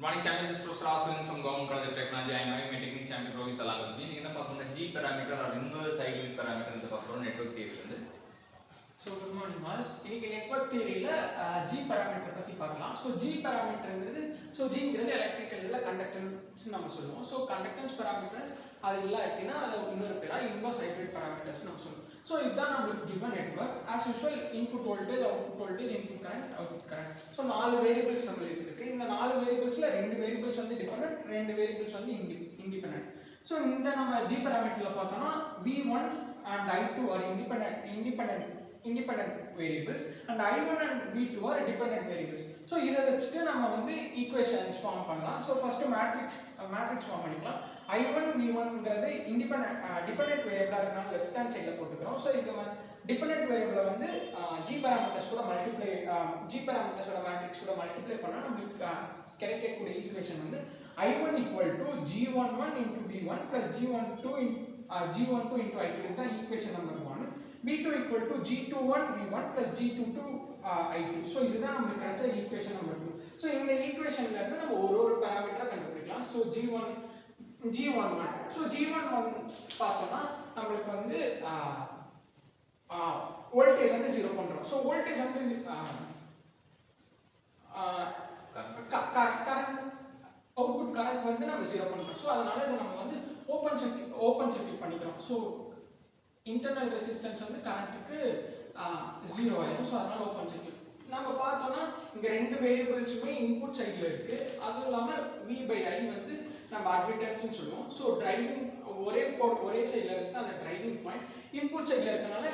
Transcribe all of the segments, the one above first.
Morning champion, this is Professor Aswin from Government College of Technology. I am my technique champion Rohit Alagal. We are going to G parameter or inverse cyclic parameter in the network theory. So good morning all. இன்னைக்கு network தியரியில G parameter பத்தி பார்க்கலாம். So G parameterங்கிறது Gங்கிறது electrical இதுல conductance நம்ம சொல்லுவோம். So conductance parameters அது இல்ல அப்படினா அது இன்னொரு பேரா இன்வர்ஸ் சைக்ளிக் parameters நம்ம சொல்லுவோம். So இதுதான் நமக்கு given network. As usual input voltage, output voltage, input current, output current. So நாலு வேரியபிள்ஸ் நமக்கு இருக்கு. இந்த நாலு வேரியபிள்ஸ்ல ரெண்டு வேரியபிள்ஸ் வந்து டிபெண்டன்ட், ரெண்டு வேரியபிள்ஸ் வந்து இண்டிபெண்டன்ட். So இந்த நம்ம G parameterல பார்த்தோம்னா V1 and I2 are independent variables and I1 and V2 are dependent variables. So இத வச்சிட்டு நம்ம வந்து ஈக்குவேஷன்ஸ் ஃபார்ம் பண்ணலாம். So first மேட்ரிக்ஸ் ஃபார்ம் பண்ணிக்கலாம். I1 V1ங்கிறது டிபெண்டன்ட் வேரியபிளா இருக்கனால லெஃப்ட் ஹேண்ட் சைடுல போட்டுக்கிறோம். So இது டிபெண்டன்ட் வேரியபிள வந்து G பாராமீட்டர்ஸ் கூட மல்டிப்ளை G பாராமீட்டர்ஸோட மேட்ரிக்ஸ் கூட மல்டிப்ளை பண்ணா நமக்கு கிடைக்கக்கூடிய ஈக்குவேஷன் வந்து I1 G11 into V1 plus G12 into I2. இதுதான் equation number 1. V2 G21 V1 plus G22 I2. So இதுதான் நமக்கு கிடைச்ச ஈக்குவேஷன் நம்பர் 2. So இந்த ஈக்குவேஷன்ல இருந்து நம்ம ஒரு பாராமீட்டரை கண்டுபிடிக்கலாம். So G11. So G11 பார்த்தோம்னா நமக்கு வந்து வோல்டேஜ் வந்து 0 பண்றோம். So வோல்டேஜ் வந்து கரண்ட் அவுட்புட் கரண்ட் வந்து நம்ம 0 பண்றோம். So அதனால இத நம்ம வந்து ஓபன் சர்க்யூட் பண்ணிக்கிறோம். So இன்டர்னல் ரெசிஸ்டன்ஸ் வந்து கரண்ட்க்கு 0 ஆயிடும். ஸோ அதனால ஓப்பன் சர்க்யூட் நம்ம பார்த்தோம்னா இங்க ரெண்டு வேரியபிள்ஸுமே இன்புட் சைடுல இருக்கு. அதுவும் இல்லாம V/I வந்து நம்ம அட்மிட்டன்ஸ்னு சொல்லுவோம். ஸோ டிரைவிங் ஒரே சைடுல இருந்துச்சுன்னா அது டிரைவிங் பாயிண்ட், இன்புட் சைடுல இருக்கனால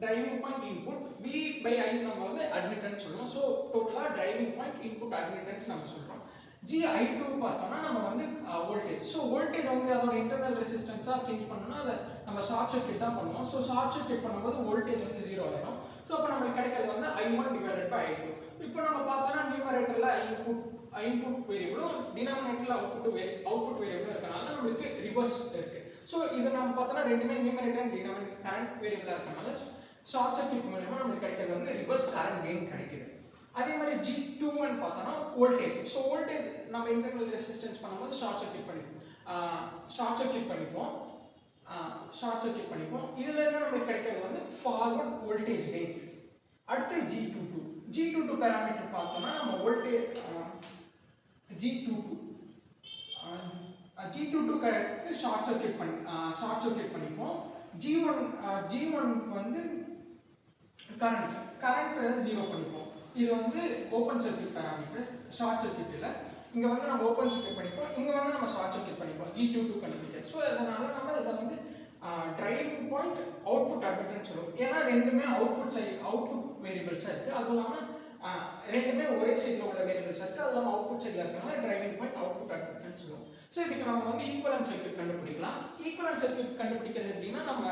டிரைவிங் பாயிண்ட் இன்புட், V/I நம்ம வந்து அட்மிட்டன்ஸ் சொல்லுவோம். ஸோ டோட்டலா டிரைவிங் பாயிண்ட் இன்புட் அட்மிட்டன்ஸ் நம்ம சொல்றோம். Gi2 பார்த்தோம்னா நம்ம வந்து வோல்டேஜ். ஸோ வோல்டேஜ் வந்து அதோட இன்டர்னல் ரெசிஸ்டன்ஸா சேஞ்ச் பண்ணனும்னா அதை நம்ம ஷார்ட் சர்க்யூட் தான் பண்ணுவோம். ஸோ ஷார்ட் சர்க்யூட் பண்ணும்போது வோல்டேஜ் வந்து 0 ஆயிடும். ஸோ அப்போ நமக்கு கிடைக்கிறது வந்து I1 divided by I2. இப்போ நம்ம பார்த்தோம்னா நியூமரேட்டர்ல இன்புட் வேரியபிளும் டினாமினேட்டர்ல அவுட்புட் வேரியபிளும் இருக்கனால நமக்கு ரிவர்ஸ் இருக்கு. ஸோ இதை நம்ம பார்த்தோம்னா ரெண்டுமே நியூமரேட்டர் அண்ட் டினாமினேட்டர் கரண்ட் வேரியபிளா இருக்கனால ஷார்ட் சர்க்யூட் மூலமா நமக்கு கிடைக்கிறது வந்து ரிவர்ஸ் கரண்ட் கெயின் கிடைக்குது. அதே மாதிரி G21 பார்த்தோம்னா வோல்டேஜ். ஸோ வோல்டேஜ் நம்ம இன்டர்னல் ரெசிஸ்டன்ஸ் பண்ணும்போது ஷார்ட் சர்க்யூட் பண்ணிப்போம். இதுல இருந்து நமக்கு கிடைக்கிறது வந்து ஃபார்வர்ட் வோல்டேஜ் கெயின். அடுத்து G22 பாராமீட்டர் பார்த்தோம்னா நம்ம வோல்டேஜ் G22 க்கு ஷார்ட் சர்க்யூட் பண்ணிப்போம். G1 வந்து கரண்ட் 0 பண்ணிப்போம். இது வந்து open circuit parameters, short circuit இல்ல. இங்க வந்து நம்ம ஓபன் சர்க்யூட் பண்ணிப்போம், இங்க வந்து நம்ம ஷார்ட் சர்க்யூட் பண்ணிப்போம். G22 கண்டுபிடிக்க. சோ அதனால நம்ம இத வந்து டிரைவிங் பாயிண்ட் அவுட்புட் அட்மிட்டன்ஸ் சொல்லுவோம். ஏன்னா ரெண்டுமே அவுட்புட் வேரியபிள்ஸா இருக்கு. அதுவும் இல்லாம ரெண்டுமே ஒரே சைடுல உள்ள வேரியபிள்ஸா இருக்கு. அதுவும் அவுட்புட் சைடுல இருக்கனால டிரைவிங் பாயிண்ட் அவுட்புட் அட்மிட்டன்ஸ் சொல்லுவோம். சோ இதுக்கு நம்ம வந்து ஈக்குவலன்ட் சர்க்யூட் கண்டுபிடிக்கலாம். ஈக்குவலன்ட் சர்க்யூட் கண்டுபிடிக்கிறது எப்படின்னா நம்ம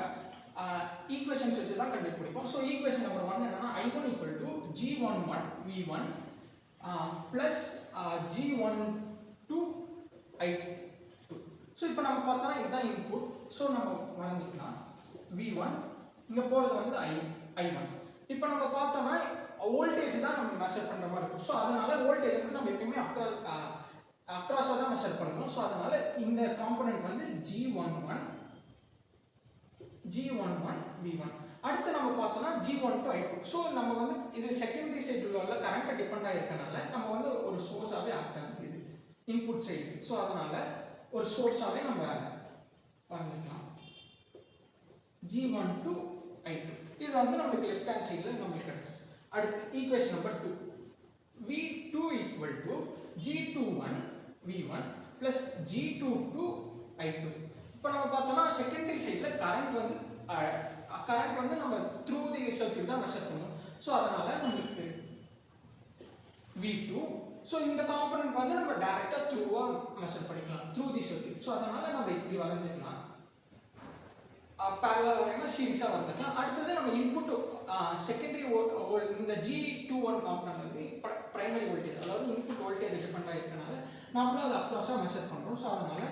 ஈக்குவேஷன்ஸ் வச்சு தான் கண்டுபிடிப்போம். ஸோ ஈக்குவேஷன் நம்பர் 1 என்னன்னா I1 G11 V1 plus G12 I2. So இப்போ நம்ம பார்த்தா இதுதான் இன்புட். ஸோ நம்ம வரைஞ்சிக்கலாம் V1, இங்கே போகிறது வந்து I1. இப்போ நம்ம பார்த்தோம்னா வோல்டேஜ் தான் நம்ம மெஷர் பண்ணுற மாதிரி இருக்கும். ஸோ அதனால வோல்டேஜ் வந்து நம்ம எப்பயுமே அக்ராஸாக தான் மெஷர் பண்ணணும். ஸோ அதனால இந்த காம்பனன்ட் வந்து G11 V1. அடுத்து நம்ம பார்த்தோம்னா G12 I2. ஸோ நம்ம வந்து இது செகண்டரி சைடுல உள்ள கரண்ட் டிபெண்ட் ஆயிருக்கனால நம்ம வந்து ஒரு சோர்ஸாவே ஆக்ட் ஆகுது இது இன்புட் சைடு. ஸோ அதனால ஒரு சோர்ஸாவே நம்ம பார்க்கலாம் G12 I2. இது வந்து நமக்கு லெஃப்ட் ஹேண்ட் சைடுல நமக்கு கிடைச்சது. அடுத்து equation number 2 V2 G21 V1 plus G22 I2. இப்போ நம்ம பார்த்தோம்னா செகண்டரி சைடுல கரண்ட் வந்து நம்ம த்ரூ தி சர்க்யூட் தான் மெஷர் பண்ணுவோம். ஸோ அதனால நமக்கு V2. ஸோ இந்த காம்பனன்ட் வந்து நம்ம டைரக்டா த்ரூவா மெஷர் பண்ணிக்கலாம் த்ரூ தி சர்க்யூட். ஸோ அதனால நம்ம இப்படி வரைஞ்சிக்கலாம். parallel வரையமா சீரிஸா வரைஞ்சிக்கலாம். அடுத்தது நம்ம இன்புட் செகண்டரி இந்த G21 காம்பனன்ட் வந்து பிரைமரி வோல்டேஜ், அதாவது இன்புட் வோல்டேஜ் டிபெண்ட் ஆயிருக்கனால நாமளும் அதை அக்ராஸா மெஷர் பண்றோம். ஸோ அதனால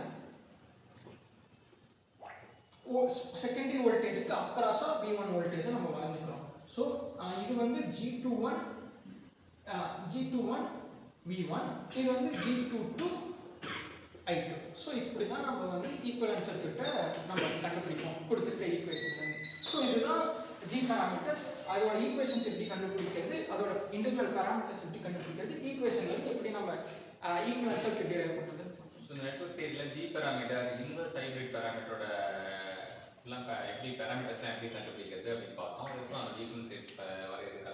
செகண்டரி வோல்டேஜ்க்கு அக்ராஸா V1 வோல்டேஜ் நம்ம வரைஞ்சிக்கிறோம். ஸோ இது வந்து G21 V1 இது வந்து G2 to I2. ஸோ இப்படி தான் நம்ம வந்து ஈக்குவலன்ட் சர்க்யூட்டை நம்ம கண்டுபிடிப்போம் கொடுத்துருக்க ஈக்குவேஷன்லேருந்து. ஸோ இதுதான் G பேராமீட்டர்ஸ். அதோட ஈக்குவேஷன்ஸ் எப்படி கண்டுபிடிக்கிறது, அதோட இண்டிவிஜுவல் பேராமீட்டர்ஸ் எப்படி கண்டுபிடிக்கிறது, ஈக்குவேஷன்லேருந்து எப்படி நம்ம ஈக்குவலன்ட் சர்க்யூட் டிரைவ் பண்ணுறது. ஸோ இந்த நெட்வொர்க் தியரியில் ஜி பேராமீட்டர் இன்வர்ஸ் ஹைபிரிட் பேராமீட்டரோட எல்லாம் எப்படி பேராமீட்டர்ஸ்லாம் எப்படி கண்டுபிடிக்கிறது அப்படின்னு பார்த்தோம். அதுக்கப்புறம் அந்த ஈக்குவலன்ஸ் வரையறதுக்கான